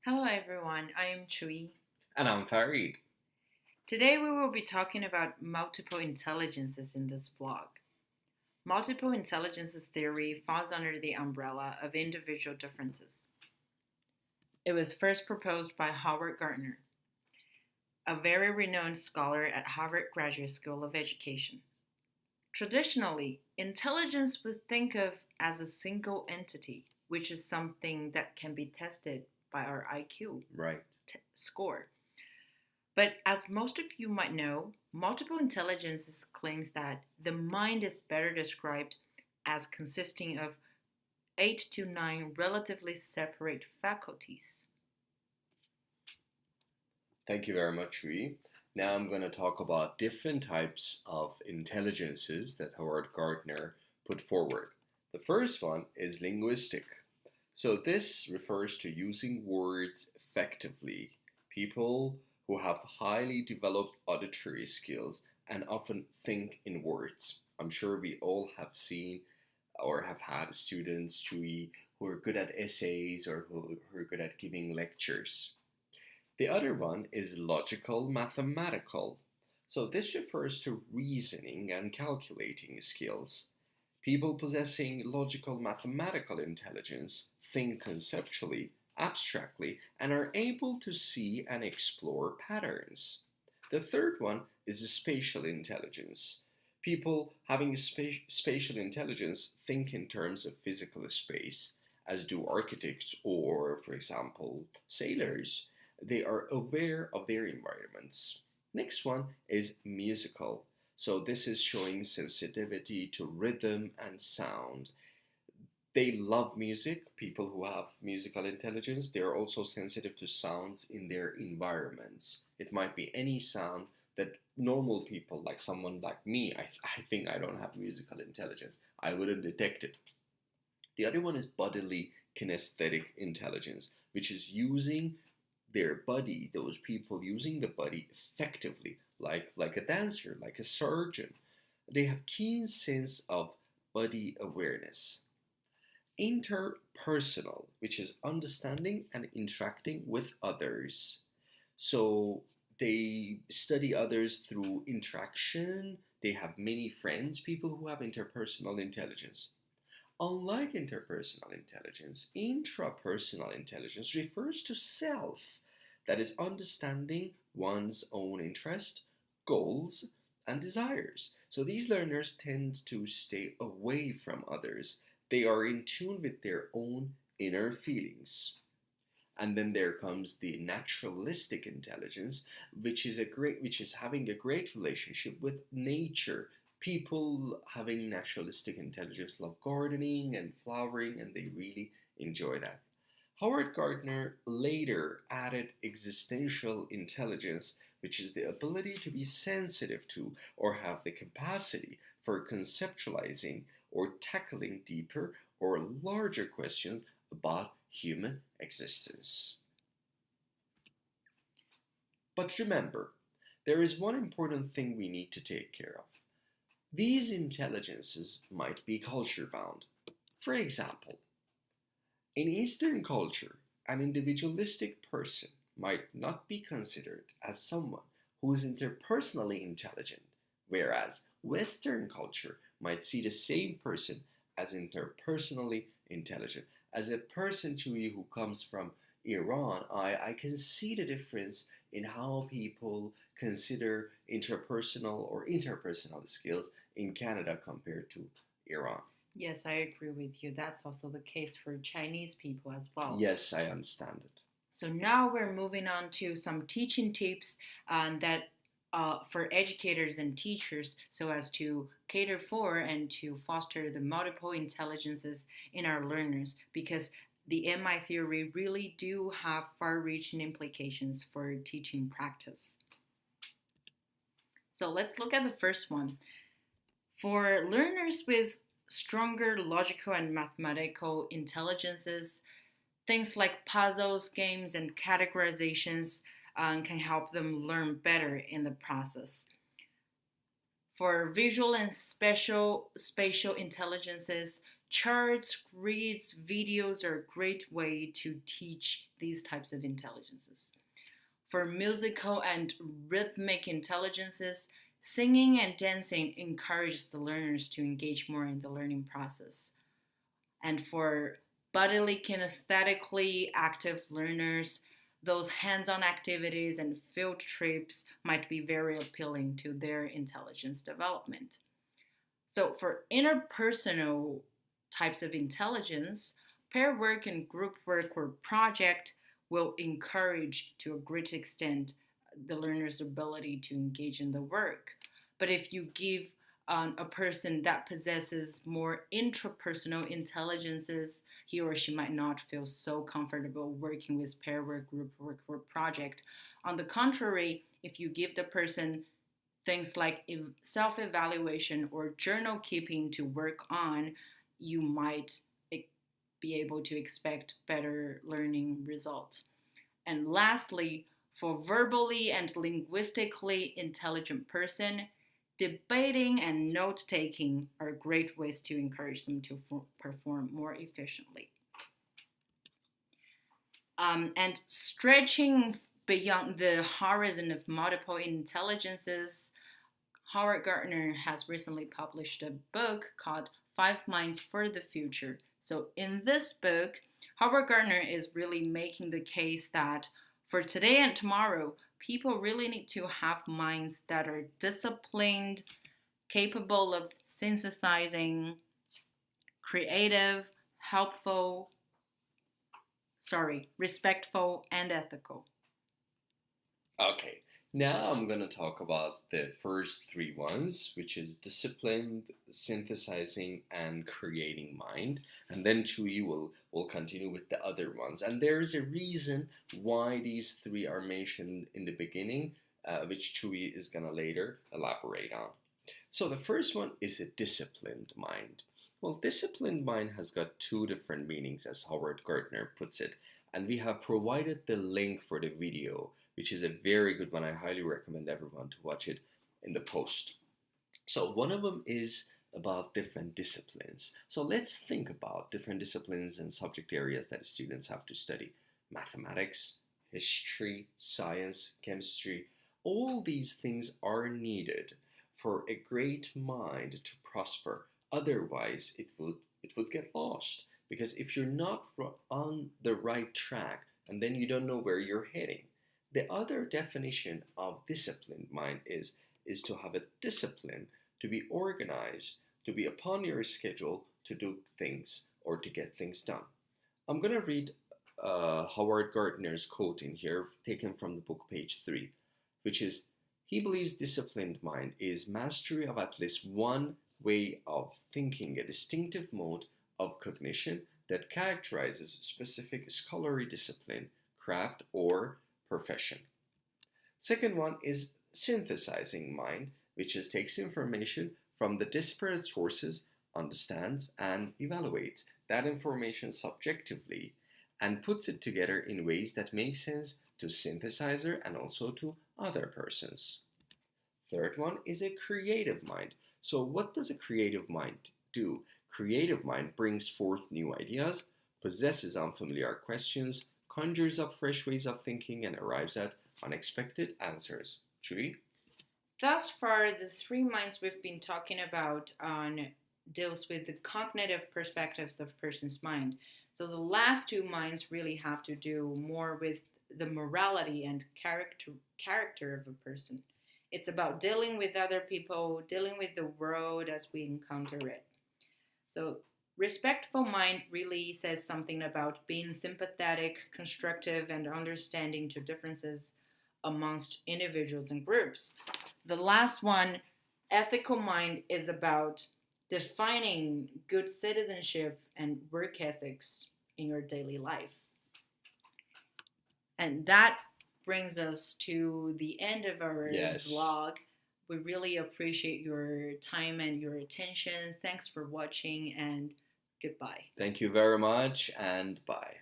Hello everyone, I am Chuyi. And I'm Farid. Today we will be talking about multiple intelligences in this vlog. Multiple intelligences theory falls under the umbrella of individual differences. It was first proposed by Howard Gardner, a very renowned scholar at Harvard Graduate School of Education. Traditionally, intelligence would think of as a single entity, which is something that can be tested by our IQ Right. score. But as most of you might know, multiple intelligences claims that the mind is better described as consisting of 8 to 9 relatively separate faculties. Thank you very much, Rui. Now I'm going to talk about different types of intelligences that Howard Gardner put forward. The first one is linguistic. So this refers to using words effectively. People who have highly developed auditory skills and often think in words. I'm sure we all have seen or have had students, Chewy, who are good at essays or who are good at giving lectures. The other one is logical mathematical. So this refers to reasoning and calculating skills. People possessing logical mathematical intelligence think conceptually, abstractly, and are able to see and explore patterns. The third one is the spatial intelligence. People having spatial intelligence think in terms of physical space, as do architects or, for example, sailors. They are aware of their environments. Next one is musical. So this is showing sensitivity to rhythm and sound. They love music, people who have musical intelligence. They are also sensitive to sounds in their environments. It might be any sound that normal people, like someone like me, I think I don't have musical intelligence. I wouldn't detect it. The other one is bodily kinesthetic intelligence, which is using their body, those people using the body effectively, like a dancer, like a surgeon. They have keen sense of body awareness. Interpersonal, which is understanding and interacting with others. So they study others through interaction. They have many friends, people who have interpersonal intelligence. Unlike interpersonal intelligence, intrapersonal intelligence refers to self, that is, understanding one's own interest, goals, and desires. So these learners tend to stay away from others. They are in tune with their own inner feelings. And then there comes the naturalistic intelligence, which is having a great relationship with nature. People having naturalistic intelligence love gardening and flowering, and they really enjoy that. Howard Gardner later added existential intelligence, which is the ability to be sensitive to or have the capacity for conceptualizing or tackling deeper or larger questions about human existence. But remember, there is one important thing we need to take care of. These intelligences might be culture bound. For example, in Eastern culture, an individualistic person might not be considered as someone who is interpersonally intelligent, whereas Western culture might see the same person as interpersonally intelligent. As a person to you who comes from Iran, I can see the difference in how people consider interpersonal or interpersonal skills in Canada compared to Iran. Yes, I agree with you. That's also the case for Chinese people as well. Yes, I understand it. So now we're moving on to some teaching tips that for educators and teachers so as to cater for and to foster the multiple intelligences in our learners because the MI theory really do have far-reaching implications for teaching practice. So let's look at the first one. For learners with stronger logical and mathematical intelligences, things like puzzles, games, and categorizations can help them learn better in the process. For visual and spatial intelligences, charts, grids, videos are a great way to teach these types of intelligences. For musical and rhythmic intelligences, singing and dancing encourages the learners to engage more in the learning process. And for bodily kinesthetically active learners, those hands on activities and field trips might be very appealing to their intelligence development. So, for interpersonal types of intelligence, pair work and group work or project will encourage to a great extent the learner's ability to engage in the work. But if you give a person that possesses more intrapersonal intelligences, he or she might not feel so comfortable working with pair work, group work, or project. On the contrary, if you give the person things like self evaluation or journal keeping to work on, you might be able to expect better learning results. And lastly, for verbally and linguistically intelligent person, debating and note taking are great ways to encourage them to perform more efficiently. And stretching beyond the horizon of multiple intelligences, Howard Gardner has recently published a book called Five Minds for the Future. So, in this book, Howard Gardner is really making the case that for today and tomorrow, people really need to have minds that are disciplined, capable of synthesizing, creative, respectful, and ethical. Okay, now I'm going to talk about the first three ones, which is disciplined, synthesizing, and creating mind. And then Chuyi will continue with the other ones. And there's a reason why these three are mentioned in the beginning, which Chuyi is going to later elaborate on. So the first one is a disciplined mind. Well, disciplined mind has got two different meanings, as Howard Gardner puts it. And we have provided the link for the video, which is a very good one. I highly recommend everyone to watch it in the post. So one of them is about different disciplines. So let's think about different disciplines and subject areas that students have to study. Mathematics, history, science, chemistry. All these things are needed for a great mind to prosper. Otherwise, it would get lost. Because if you're not on the right track, and then you don't know where you're heading. The other definition of disciplined mind is to have a discipline, to be organized, to be upon your schedule to do things or to get things done. I'm going to read Howard Gardner's quote in here, taken from the book, page 3, which is, he believes disciplined mind is mastery of at least one way of thinking, a distinctive mode of cognition that characterizes specific scholarly discipline, craft, or profession. Second one is synthesizing mind, which takes information from the disparate sources, understands and evaluates that information subjectively, and puts it together in ways that make sense to synthesizer and also to other persons. Third one is a creative mind. So what does a creative mind do? Creative mind brings forth new ideas, possesses unfamiliar questions, conjures up fresh ways of thinking, and arrives at unexpected answers. Chuyi? Thus far, the three minds we've been talking about deals with the cognitive perspectives of a person's mind. So the last two minds really have to do more with the morality and character of a person. It's about dealing with other people, dealing with the world as we encounter it. So respectful mind really says something about being sympathetic, constructive, and understanding to differences amongst individuals and groups. The last one, ethical mind, is about defining good citizenship and work ethics in your daily life. And that brings us to the end of our vlog. We really appreciate your time and your attention. Thanks for watching, and goodbye. Thank you very much, and bye.